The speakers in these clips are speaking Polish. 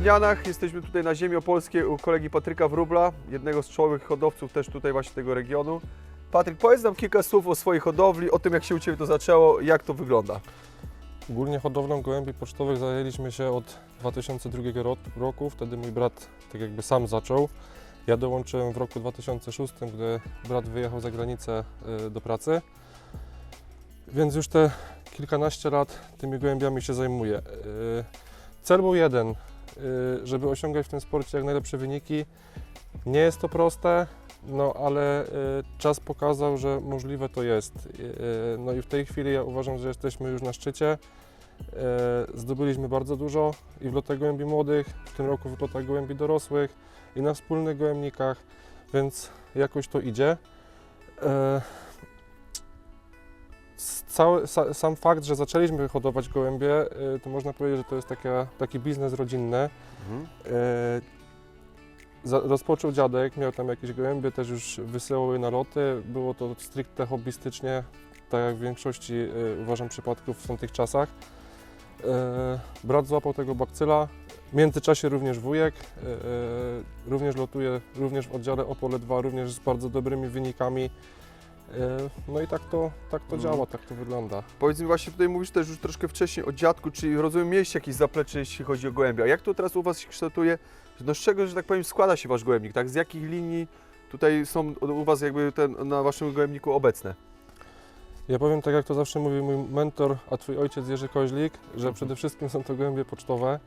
Gównianach, jesteśmy tutaj na ziemi opolskiej u kolegi Patryka Wróbla, jednego z czołowych hodowców też tutaj właśnie tego regionu. Patryk, powiedz nam kilka słów o swojej hodowli, o tym jak się u Ciebie to zaczęło, jak to wygląda. Ogólnie hodowlą gołębi pocztowych zajęliśmy się od 2002 roku, wtedy mój brat tak jakby sam zaczął. Ja dołączyłem w roku 2006, gdy brat wyjechał za granicę do pracy, więc już te kilkanaście lat tymi gołębiami się zajmuję. Cel był jeden, żeby osiągać w tym sporcie jak najlepsze wyniki. Nie jest to proste, no ale czas pokazał, że możliwe to jest. No i w tej chwili ja uważam, że jesteśmy już na szczycie. Zdobyliśmy bardzo dużo i w lotach gołębi młodych, w tym roku w lotach gołębi dorosłych i na wspólnych gołębnikach, więc jakoś to idzie. Sam fakt, że zaczęliśmy hodować gołębie, to można powiedzieć, że to jest taki biznes rodzinny. Rozpoczął dziadek, miał tam jakieś gołębie, też już wysyłał je na loty. Było to stricte hobbystycznie, tak jak w większości uważam przypadków w tych czasach. Brat złapał tego bakcyla, w międzyczasie również wujek, również lotuje, również w oddziale Opole 2, również z bardzo dobrymi wynikami. No i tak to działa, tak to wygląda. Powiedz mi właśnie, tutaj mówisz też już troszkę wcześniej o dziadku, czyli rozumiem, mieliście jakieś zaplecze, jeśli chodzi o gołębia. Jak to teraz u Was się kształtuje? No z czego, że tak powiem, składa się Wasz gołębnik, tak? Z jakich linii tutaj są u Was jakby na Waszym gołębniku obecne? Ja powiem tak, jak to zawsze mówi mój mentor, a Twój ojciec Jerzy Koźlik, że przede wszystkim są to gołębie pocztowe.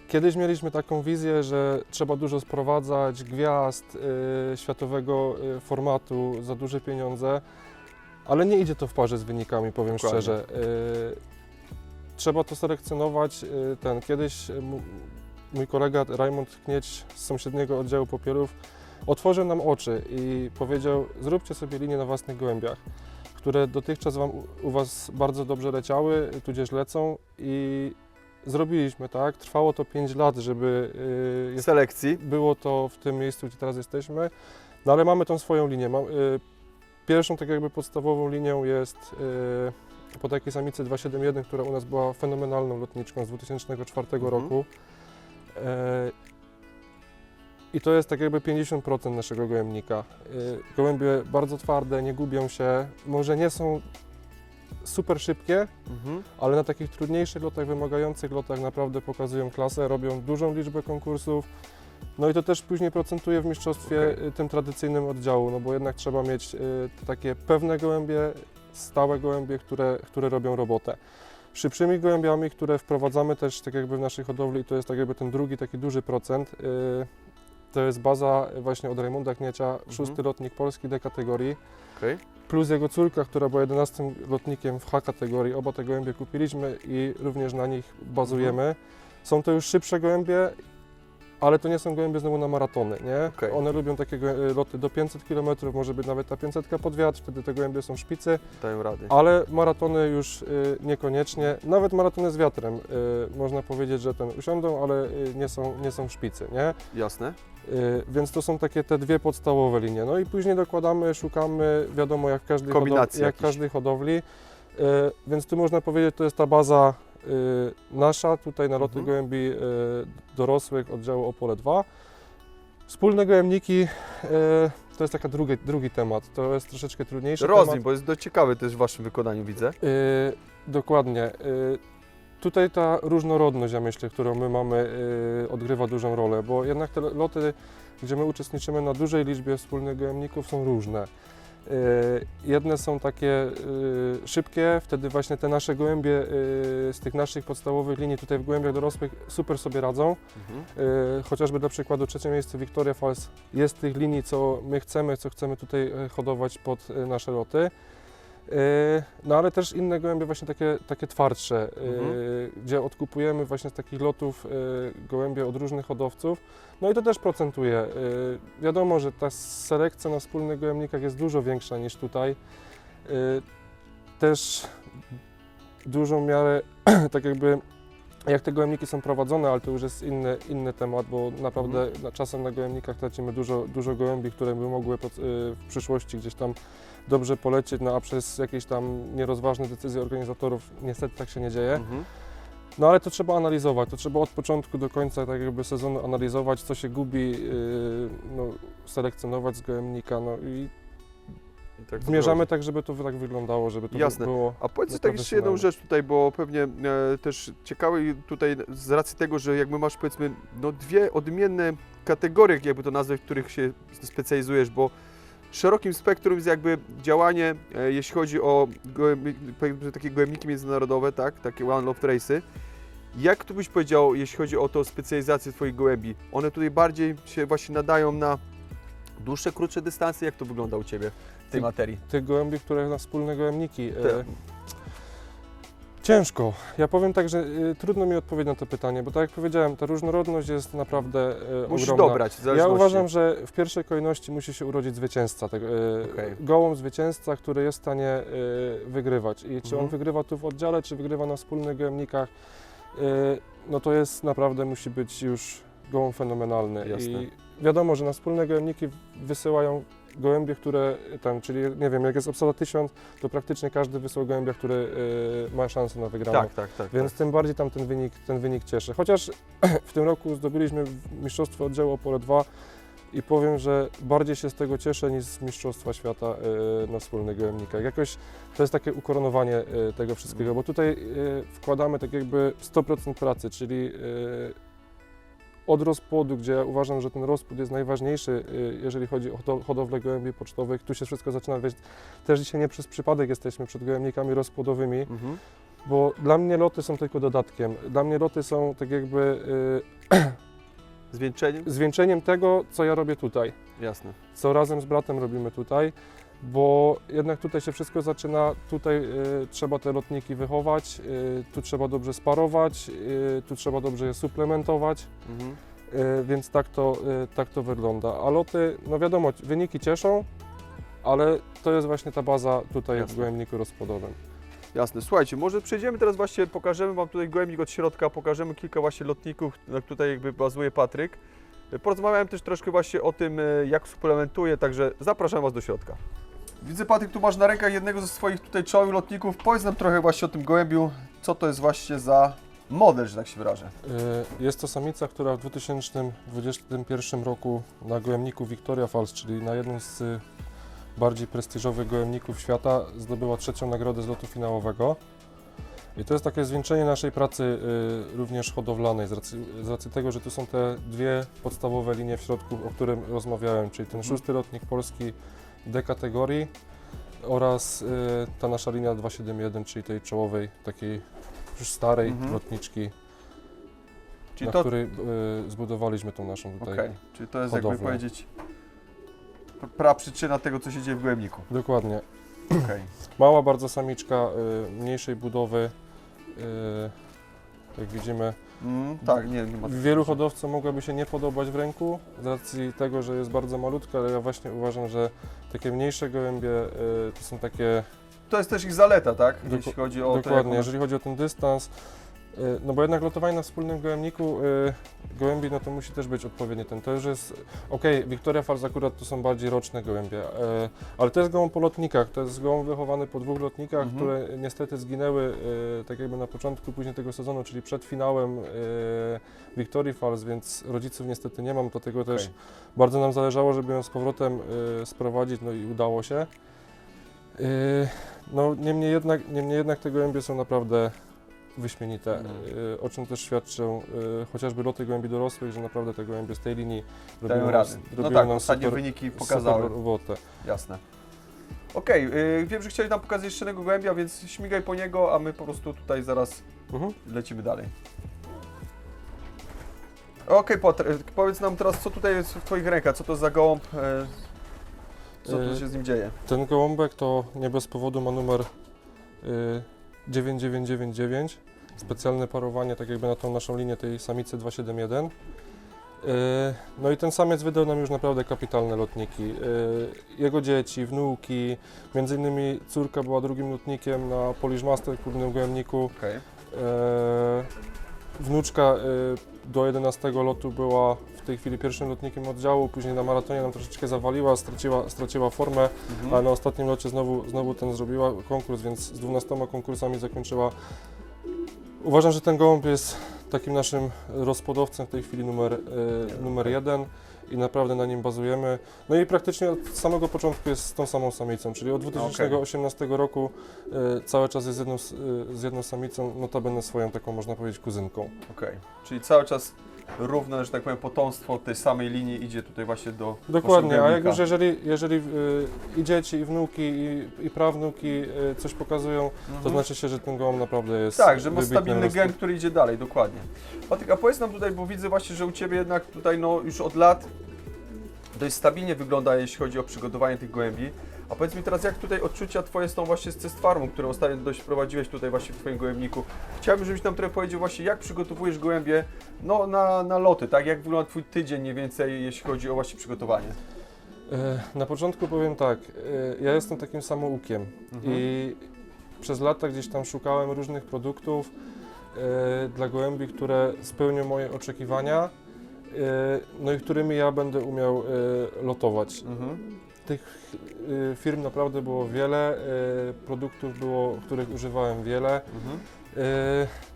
Kiedyś mieliśmy taką wizję, że trzeba dużo sprowadzać gwiazd światowego formatu za duże pieniądze, ale nie idzie to w parze z wynikami, powiem Dokładnie. szczerze. Trzeba to selekcjonować. Kiedyś mój kolega Rajmund Knieć z sąsiedniego oddziału popielów otworzył nam oczy i powiedział: zróbcie sobie linię na własnych gołębiach, które dotychczas u Was bardzo dobrze leciały, tudzież lecą, i zrobiliśmy tak. Trwało to 5 lat, żeby Selekcji. było to w tym miejscu, gdzie teraz jesteśmy, no ale mamy tą swoją linię. Pierwszą tak jakby podstawową linią jest po takiej samicy 271, która u nas była fenomenalną lotniczką z 2004 roku. I to jest tak jakby 50% naszego gołębnika. Gołębie bardzo twarde, nie gubią się, może nie są super szybkie, ale na takich trudniejszych lotach, wymagających lotach naprawdę pokazują klasę, robią dużą liczbę konkursów. No i to też później procentuje w mistrzostwie tym tradycyjnym oddziału, no bo jednak trzeba mieć takie pewne gołębie, stałe gołębie, które robią robotę. Szybszymi gołębiami, które wprowadzamy też tak jakby w naszej hodowli, to jest tak jakby ten drugi taki duży procent. To jest baza właśnie od Rajmunda Kniecia, 6. lotnik polski D kategorii, plus jego córka, która była 11. lotnikiem w H kategorii. Oba te gołębie kupiliśmy i również na nich bazujemy. Są to już szybsze gołębie, ale to nie są gołębie znowu na maratony, nie? One lubią takie loty do 500 km, może być nawet ta 500 pod wiatr, wtedy te gołębie są szpicy. Dają rady. Ale maratony już niekoniecznie, nawet maratony z wiatrem, można powiedzieć, że usiądą, ale nie są szpicy, nie? Jasne. Więc to są takie te dwie podstawowe linie. No i później dokładamy, szukamy, wiadomo, jak w każdej hodowli. Więc tu można powiedzieć, to jest ta baza nasza, tutaj na loty gołębi dorosłych oddziału Opole 2. Wspólne gołębniki to jest drugi temat, to jest troszeczkę trudniejszy temat. Bo jest dość ciekawy też w Waszym wykonaniu, widzę. Dokładnie. Tutaj ta różnorodność, ja myślę, którą my mamy, odgrywa dużą rolę, bo jednak te loty, gdzie my uczestniczymy na dużej liczbie wspólnych gołębników, są różne. Jedne są takie szybkie, wtedy właśnie te nasze gołębie z tych naszych podstawowych linii tutaj w gołębiach dorosłych super sobie radzą. Chociażby dla przykładu 3. miejsce Victoria Falls jest tych linii, co my chcemy, co chcemy tutaj hodować pod nasze loty. No ale też inne gołębie właśnie takie twardsze, gdzie odkupujemy właśnie z takich lotów gołębie od różnych hodowców. No i to też procentuje. Wiadomo, że ta selekcja na wspólnych gołębnikach jest dużo większa niż tutaj. Też dużą miarę tak jakby jak te gołębniki są prowadzone, ale to już jest inny temat, bo naprawdę czasem na gołębnikach tracimy dużo gołębi, które by mogły w przyszłości gdzieś tam dobrze polecieć, no a przez jakieś tam nierozważne decyzje organizatorów niestety tak się nie dzieje. No ale to trzeba analizować, to trzeba od początku do końca tak jakby sezonu analizować, co się gubi, no, selekcjonować z gołębnika, no i I tak zmierzamy tak, żeby to tak wyglądało, żeby to Jasne. było. A powiedz No, tak jeszcze jedną profesjonalne. rzecz tutaj, bo pewnie też ciekawe i tutaj z racji tego, że jakby masz powiedzmy no, dwie odmienne kategorie, jakby to nazwać, w których się specjalizujesz, bo szerokim spektrum jest jakby działanie, jeśli chodzi o takie gołębniki międzynarodowe, tak, takie one love race'y. Jak tu byś powiedział, jeśli chodzi o tą specjalizację Twoich gołębi? One tutaj bardziej się właśnie nadają na dłuższe, krótsze dystanse? Jak to wygląda u Ciebie w tej materii? Tych gołębi, które na wspólne gołębniki. Te. Ciężko. Ja powiem tak, że trudno mi odpowiedzieć na to pytanie, bo tak jak powiedziałem, ta różnorodność jest naprawdę Musisz ogromna. dobrać w Ja zależności. uważam, że w pierwszej kolejności musi się urodzić zwycięzca, Okej. gołąb zwycięzca, który jest w stanie wygrywać. I czy on Mhm. wygrywa tu w oddziale, czy wygrywa na wspólnych gołębnikach, no to jest naprawdę, musi być już gołąb fenomenalny. Jasne. I wiadomo, że na wspólne gołębniki wysyłają gołębie, które tam, czyli nie wiem, jak jest obsada 1000, to praktycznie każdy wysłał gołębia, który ma szansę na wygraną. Tak. Więc tym bardziej tam ten wynik cieszy. Chociaż w tym roku zdobyliśmy mistrzostwo oddziału Opole 2 i powiem, że bardziej się z tego cieszę niż z Mistrzostwa Świata na wspólnych gołębnikach. Jakoś to jest takie ukoronowanie tego wszystkiego, bo tutaj wkładamy tak jakby 100% pracy, czyli od rozpłodu, gdzie ja uważam, że ten rozpłód jest najważniejszy, jeżeli chodzi o hodowlę gołębi pocztowych. Tu się wszystko zaczyna, wiesz, też dzisiaj nie przez przypadek jesteśmy przed gołębnikami rozpłodowymi, Mhm. bo dla mnie loty są tylko dodatkiem. Dla mnie loty są tak jakby Zwieńczeniem? zwieńczeniem tego, co ja robię tutaj, Jasne. co razem z bratem robimy tutaj, bo jednak tutaj się wszystko zaczyna, tutaj trzeba te lotniki wychować, tu trzeba dobrze sparować, tu trzeba dobrze je suplementować, Mhm. więc tak to wygląda. A loty, no wiadomo, wyniki cieszą, ale to jest właśnie ta baza tutaj Jasne. w gołębniku rozpłodowym. Jasne. Słuchajcie, może przejdziemy teraz właśnie, pokażemy Wam tutaj gołębnik od środka, pokażemy kilka właśnie lotników, na tutaj jakby bazuje Patryk. Porozmawiałem też troszkę właśnie o tym, jak suplementuje, także zapraszam Was do środka. Widzę, Patryk, tu masz na rękach jednego ze swoich tutaj czołowych lotników. Powiedz nam trochę właśnie o tym gołębiu, co to jest właśnie za model, że tak się wyrażę. Jest to samica, która w 2021 roku na gołębniku Victoria Falls, czyli na jednym z bardziej prestiżowych gołębników świata, zdobyła 3. nagrodę z lotu finałowego. I to jest takie zwieńczenie naszej pracy również hodowlanej, z racji tego, że tu są te dwie podstawowe linie w środku, o którym rozmawiałem, czyli ten 6. lotnik polski D kategorii oraz ta nasza linia 271, czyli tej czołowej, takiej już starej Mhm. lotniczki, Czyli na to, której zbudowaliśmy tą naszą tutaj. okej, czyli to jest hodowlę. jakby powiedzieć praprzyczyna tego, co się dzieje w gołębniku. Dokładnie. Okej. Mała bardzo samiczka, mniejszej budowy, jak widzimy. Tak, nie ma. Wielu hodowcom mogłaby się nie podobać w ręku z racji tego, że jest bardzo malutka, ale ja właśnie uważam, że takie mniejsze gołębie to są takie, To jest też ich zaleta, tak? Jeśli chodzi o dokładnie, to, jeżeli chodzi o ten dystans, no bo jednak lotowanie na wspólnym gołębniku gołębi, no to musi też być odpowiedni ten. To już jest, okej, Victoria Falls akurat to są bardziej roczne gołębie, ale to jest gołąb po lotnikach, to jest gołąb wychowany po 2 lotnikach, Mhm. które niestety zginęły tak jakby na początku później tego sezonu, czyli przed finałem Victoria Falls, więc rodziców niestety nie mam, dlatego też Okej. bardzo nam zależało, żeby ją z powrotem sprowadzić, no i udało się. No niemniej jednak te gołębie są naprawdę wyśmienite, o czym też świadczą chociażby loty gołębi dorosłych, że naprawdę te gołębie z tej linii dają radę. No tak, ostatnie wyniki pokazały. super robotę. Jasne. Okej, wiem, że chciałeś nam pokazać jeszcze jednego gołębia, więc śmigaj po niego, a my po prostu tutaj zaraz Mhm. lecimy dalej. Okej, Patryk, powiedz nam teraz, co tutaj jest w Twoich rękach, co to za gołąb, co tu się z nim dzieje? Ten gołąbek to nie bez powodu ma numer 9999, specjalne parowanie tak jakby na tą naszą linię tej samicy 271. No i ten samiec wydał nam już naprawdę kapitalne lotniki. Jego dzieci, wnuki, między innymi córka była drugim lotnikiem na Polish Master w klubnym gołębniku. Okej. Wnuczka do 11 lotu była w tej chwili pierwszym lotnikiem oddziału, później na maratonie nam troszeczkę zawaliła, straciła formę, ale na ostatnim locie znowu ten zrobiła konkurs, więc z 12 konkursami zakończyła Uważam, że ten gołąb jest takim naszym rozpłodowcem w tej chwili numer jeden i naprawdę na nim bazujemy. No i praktycznie od samego początku jest z tą samą samicą, czyli od 2018 roku cały czas jest z jedną samicą, notabene swoją taką, można powiedzieć, kuzynką. Okej. Czyli cały czas równe, że tak powiem, potomstwo tej samej linii idzie tutaj właśnie do Dokładnie, waszego a jak gołębnika. już jeżeli i dzieci, i wnuki, i prawnuki coś pokazują, to znaczy się, że ten gołąb naprawdę jest Tak, że ma wybitnym stabilny gen, który idzie dalej, dokładnie. Patryk, a powiedz nam tutaj, bo widzę właśnie, że u Ciebie jednak tutaj no już od lat dość stabilnie wygląda, jeśli chodzi o przygotowanie tych gołębi. A powiedz mi teraz, jak tutaj odczucia Twoje są właśnie z Cest Farmu, którą ostatnio dość prowadziłeś tutaj właśnie w Twoim gołębniku. Chciałbym, żebyś nam trochę powiedział właśnie, jak przygotowujesz gołębie no, na loty, tak? Jak wygląda Twój tydzień mniej więcej, jeśli chodzi o właśnie przygotowanie? Na początku powiem tak, ja jestem takim samoukiem i przez lata gdzieś tam szukałem różnych produktów dla gołębi, które spełnią moje oczekiwania, no i którymi ja będę umiał lotować. Tych firm naprawdę było wiele, produktów było, których używałem wiele.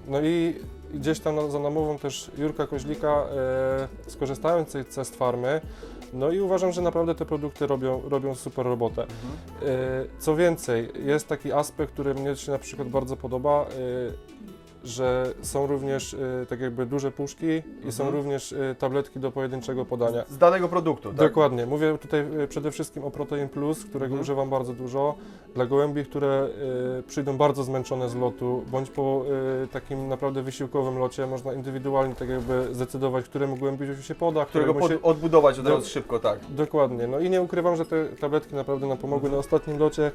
No i gdzieś tam za namową też Jurka Koźlika skorzystałem z tej Cest Farmy, no i uważam, że naprawdę te produkty robią super robotę. Co więcej, jest taki aspekt, który mnie się na przykład bardzo podoba, że są również tak jakby duże puszki i są również tabletki do pojedynczego podania. Z danego produktu, tak? Dokładnie. Mówię tutaj przede wszystkim o Protein Plus, którego używam bardzo dużo. Dla gołębi, które przyjdą bardzo zmęczone z lotu, bądź po takim naprawdę wysiłkowym locie, można indywidualnie tak jakby zdecydować, któremu gołębiowi się poda, Którego odbudować od razu szybko, tak. Dokładnie. No i nie ukrywam, że te tabletki naprawdę nam pomogły na ostatnim locie,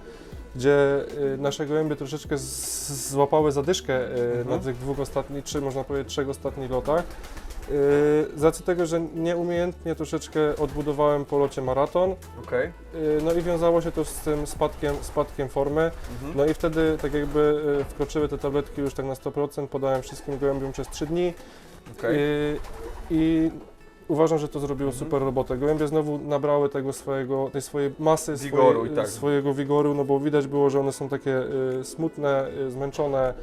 gdzie nasze gołębie troszeczkę złapały zadyszkę na tych można powiedzieć, 3 ostatnich lotach. Z racji tego, że nieumiejętnie troszeczkę odbudowałem po locie maraton, no i wiązało się to z tym spadkiem formy, no i wtedy tak jakby wkroczyły te tabletki już tak na 100%, podałem wszystkim gołębiom przez 3 dni i uważam, że to zrobiło super robotę. Gołębie znowu nabrały tej swojej masy, wigoru, swojego wigoru, no bo widać było, że one są takie smutne, zmęczone,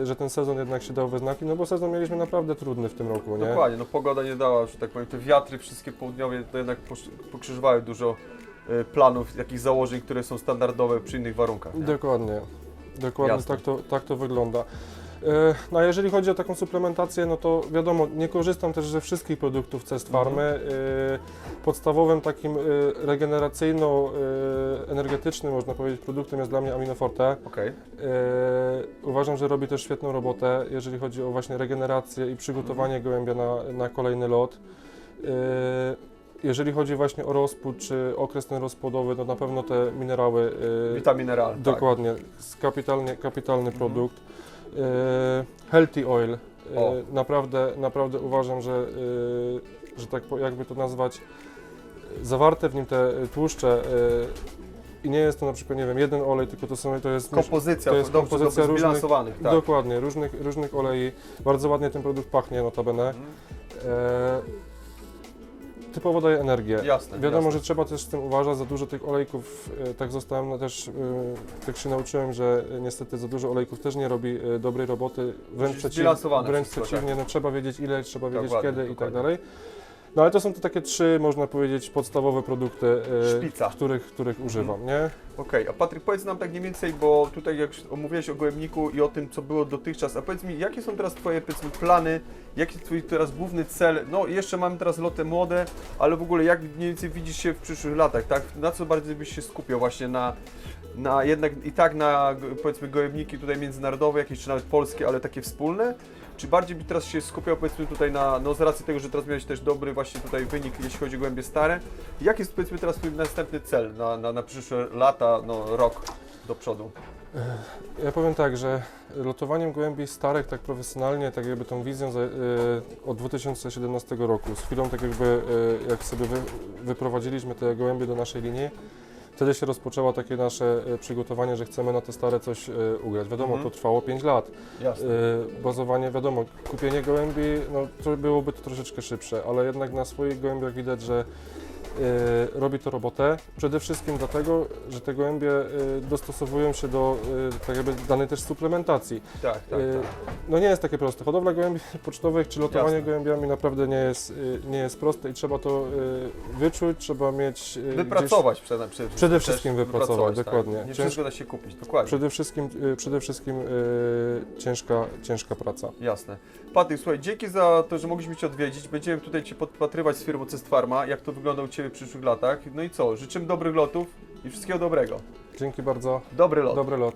że ten sezon jednak się dał we znaki, no bo sezon mieliśmy naprawdę trudny w tym roku, nie? Dokładnie, no pogoda nie dała, że tak powiem, te wiatry wszystkie południowe to jednak pokrzyżowały dużo planów, jakichś założeń, które są standardowe przy innych warunkach. Nie? Dokładnie, Jasne. tak to wygląda. No a jeżeli chodzi o taką suplementację, no to wiadomo, nie korzystam też ze wszystkich produktów Cest Farmy. Podstawowym takim regeneracyjno-energetycznym, można powiedzieć, produktem jest dla mnie Aminoforte. Uważam, że robi też świetną robotę, jeżeli chodzi o właśnie regenerację i przygotowanie gołębia na kolejny lot. Jeżeli chodzi właśnie o rozpłód, czy okres ten rozpłodowy, to na pewno te minerały... Vitamineral. Dokładnie, kapitalny produkt. Healthy Oil. Naprawdę uważam, że tak jakby to nazwać, zawarte w nim te tłuszcze i nie jest to na przykład, nie wiem, jeden olej, tylko to jest kompozycja, kompozycja zbilansowanych. Tak. Dokładnie, różnych olei. Bardzo ładnie ten produkt pachnie, notabene. Typowo daje energię. Jasne, Wiadomo, że trzeba też z tym uważać, za dużo tych olejków, tak zostałem też, tak się nauczyłem, że niestety za dużo olejków też nie robi dobrej roboty, wręcz przeciwnie, no, trzeba wiedzieć ile, trzeba wiedzieć kiedy i tak dalej. No ale to są te takie 3, można powiedzieć, podstawowe produkty, których używam, nie? A Patryk, powiedz nam tak mniej więcej, bo tutaj jak omówiłeś o gołębniku i o tym, co było dotychczas, a powiedz mi, jakie są teraz Twoje, powiedzmy, plany, jaki jest Twój teraz główny cel? No jeszcze mamy teraz loty młode, ale w ogóle jak mniej więcej widzisz się w przyszłych latach, tak? Na co bardziej byś się skupiał właśnie na jednak i tak na, powiedzmy, gołębniki tutaj międzynarodowe, jakieś czy nawet polskie, ale takie wspólne? Czy bardziej by teraz się skupiał, powiedzmy, tutaj no z racji tego, że teraz miałeś też dobry właśnie tutaj wynik, jeśli chodzi o gołębie stare. Jaki jest, powiedzmy, teraz Twój następny cel na przyszłe lata, no rok do przodu? Ja powiem tak, że lotowaniem gołębi starych tak profesjonalnie, tak jakby tą wizją od 2017 roku, z chwilą tak jakby jak sobie wyprowadziliśmy te gołębie do naszej linii, wtedy się rozpoczęło takie nasze przygotowanie, że chcemy na te stare coś ugrać. Wiadomo, to trwało 5 lat. Jasne. Bazowanie, wiadomo, kupienie gołębi, no to byłoby to troszeczkę szybsze, ale jednak na swoich gołębiach widać, że robi to robotę. Przede wszystkim dlatego, że te gołębie dostosowują się do tak jakby danej też suplementacji. Tak, No nie jest takie proste. Hodowla gołębi pocztowych czy lotowanie Jasne. gołębiami naprawdę nie jest proste i trzeba to wyczuć, trzeba mieć Wypracować Przede wszystkim wypracować, dokładnie. Tak. Nie wszystko da się kupić, dokładnie. Przede wszystkim ciężka praca. Jasne. Patryk, słuchaj, dzięki za to, że mogliśmy Cię odwiedzić. Będziemy tutaj Cię podpatrywać z firmą Cest Pharma, jak to wygląda u Ciebie w przyszłych latach. No i co, życzymy dobrych lotów i wszystkiego dobrego. Dzięki bardzo. Dobry lot. Dobry lot.